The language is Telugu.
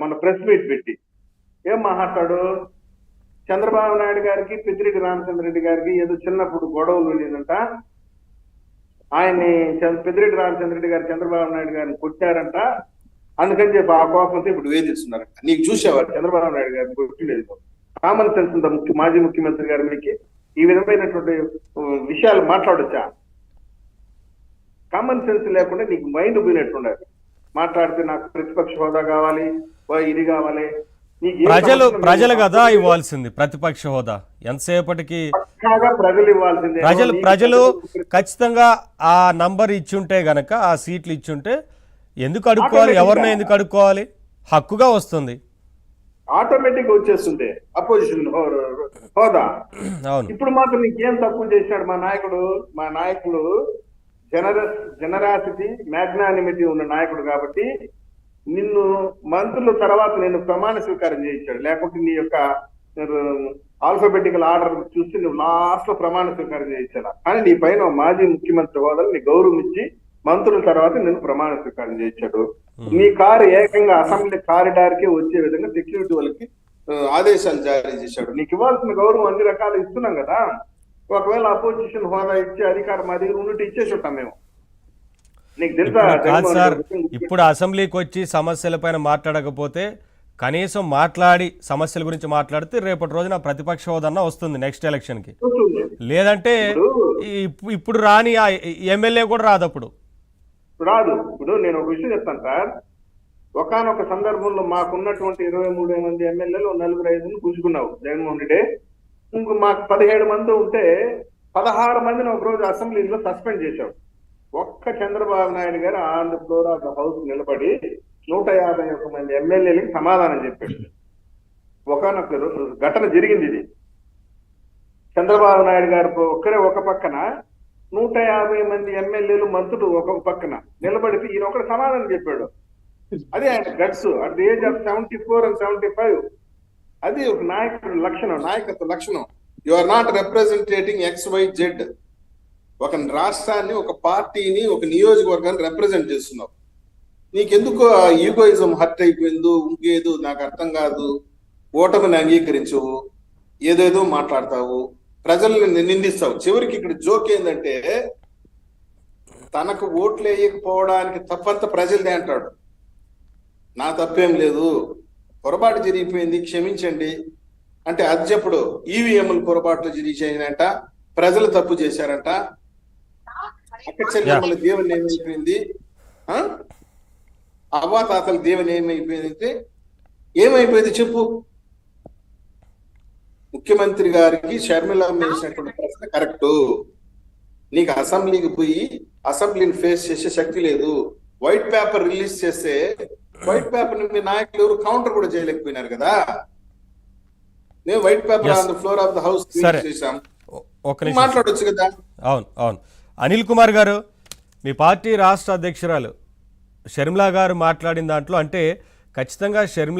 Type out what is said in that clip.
మన ప్రెస్ మీట్ పెట్టి ఏం మాట్లాడు, చంద్రబాబు నాయుడు గారికి పెద్దిరెడ్డి రామచంద్రరెడ్డి గారికి ఏదో చిన్నప్పుడు గొడవలు ఉండేదంట. ఆయన్ని పెద్దిరెడ్డి రామచంద్రరెడ్డి గారు చంద్రబాబు నాయుడు గారిని కొట్టారంట. అందుకని చెప్పి ఆ కోపంతో ఇప్పుడు వేధిస్తున్నారంట. నీకు చూసేవారు చంద్రబాబు నాయుడు గారిని కొట్టిలేదు. కామన్ సెన్స్ ఉందా మాజీ ముఖ్యమంత్రి గారు మీకు ఈ విధమైనటువంటి విషయాలు మాట్లాడొచ్చా? కామన్ సెన్స్ లేకుండా నీకు మైండ్ పోయినట్టుండాలి. మాట్లాడితే నాకు ప్రతిపక్ష హోదా కావాలి, ఇది కావాలి. ప్రజలు కదా ఇవ్వాల్సింది ప్రతిపక్ష హోదా. ఎంతసేపటికి ప్రజలు ఇవ్వాల్సిందే. ప్రజలు ఖచ్చితంగా ఆ నంబర్ ఇచ్చుంటే గనక, ఆ సీట్లు ఇచ్చుంటే ఎందుకు అడుక్కోవాలి? ఎవరిని ఎందుకు అడుక్కోవాలి? హక్కుగా వస్తుంది, ఆటోమేటిక్ గా వచ్చేస్తుంది అపోజిషన్ హోదా. ఇప్పుడు మాత్రం నీకేం తక్కువ చేసినాడు మా నాయకుడు జనరాసిటీ మ్యాగ్నానిమిటీ ఉన్న నాయకుడు కాబట్టి నిన్ను మంత్రుల తర్వాత నేను ప్రమాణ స్వీకారం చేయించాడు. లేకుంటే నీ యొక్క ఆల్ఫాబెటికల్ ఆర్డర్ చూసి నువ్వు లాస్ట్ లో ప్రమాణ స్వీకారం చేయించాలా. కానీ నీ పైన మాజీ ముఖ్యమంత్రి హోదాలు నీ గౌరవం ఇచ్చి మంత్రుల తర్వాత నేను ప్రమాణ స్వీకారం చేయించాడు. నీ కారు ఏకంగా అసెంబ్లీ కారిడార్ కి వచ్చే విధంగా సెక్యూరిటీ వాళ్ళకి ఆదేశాలు జారీ చేశాడు. నీకు ఇవ్వాల్సిన గౌరవం అన్ని రకాలు ఇస్తున్నాం కదా. ఒకవేళ అపోజిషన్ హోదా ఇచ్చే అధికారం మా దగ్గర ఉన్నట్టు ఇచ్చేసి ఉంటాం మేము. నీకు తెలుసా సార్, ఇప్పుడు అసెంబ్లీకి వచ్చి సమస్యల పైన మాట్లాడకపోతే కనీసం మాట్లాడి సమస్యల గురించి మాట్లాడితే రేపటి రోజున ప్రతిపక్ష హోదా వస్తుంది నెక్స్ట్ ఎలక్షన్ కి. లేదంటే ఇప్పుడు రాని ఎమ్మెల్యే కూడా రాదు, అప్పుడు రాదు. ఇప్పుడు నేను ఒక విషయం చెప్తాను సార్. ఒకనొక సందర్భంలో మాకున్నటువంటి 23 మంది ఎమ్మెల్యేలు 4-5 కూర్చుకున్నావు జగన్మోహన్ రెడ్డి. ఇంకో మాకు 17 మంది ఉంటే 16 మందిని ఒక రోజు అసెంబ్లీలో సస్పెండ్ చేశావు. ఒక్క చంద్రబాబు నాయుడు గారు on the floor of the house నిలబడి 151 మంది ఎమ్మెల్యేలకి సమాధానం చెప్పాడు. ఒకనొక ఘటన జరిగింది ఇది. చంద్రబాబు నాయుడు గారు ఒక్కరే ఒక పక్కన, 150 మంది ఎమ్మెల్యేలు మంత్రులు ఒక పక్కన నిలబడితే ఈయన ఒకటి సమాధానం చెప్పాడు. అదే ఆయన guts at the age of 74 and 75. అది ఒక నాయకుడు లక్షణం, నాయకత్వ లక్షణం. You are not representing XYZ. ఒక రాష్ట్రాన్ని, ఒక పార్టీని, ఒక నియోజకవర్గాన్ని రిప్రజెంట్ చేస్తున్నావు. నీకెందుకు ఈగోయిజం హర్ట్ అయిపోయిందో ఇంకేదో నాకు అర్థం కాదు. ఓటమిని అంగీకరించవు, ఏదేదో మాట్లాడతావు, ప్రజల్ని నిందిస్తావు. చివరికి ఇక్కడ జోక్ ఏంటంటే తనకు ఓట్లు వేయకపోవడానికి తప్పంత ప్రజలదే అంటాడు. నా తప్పేం లేదు, పొరపాటు జరిగిపోయింది, క్షమించండి అంటే అది చెప్పడు. ఈవీఎంలు పొరపాట్లు జరిగినాయంట, ప్రజలు తప్పు చేశారంట, అక్క చెల్లెమ్మల దేవుని ఏమైపోయింది, అవ్వాతాతల దేవుని ఏమైపోయింది అంటే ఏమైపోయింది చెప్పు. ముఖ్యమంత్రి గారికి షర్మిల వేసినటువంటి ప్రశ్న కరెక్ట్. నీకు అసెంబ్లీకి పోయి అసెంబ్లీని ఫేస్ చేసే శక్తి లేదు. వైట్ పేపర్ రిలీజ్ చేస్తే వైట్ పేపర్ ని మీ నాయకులు ఎవరు కౌంటర్ కూడా చేయలేకపోయినారు కదా. నేను white paper on the floor of the house చేశాం, మాట్లాడొచ్చు కదా. అవును. అనిల్ కుమార్ గారు, మీ పార్టీ రాష్ట్ర అధ్యక్షురాలు షర్మిల గారు మాట్లాడిన దాంట్లో అంటే ఖచ్చితంగా షర్మిల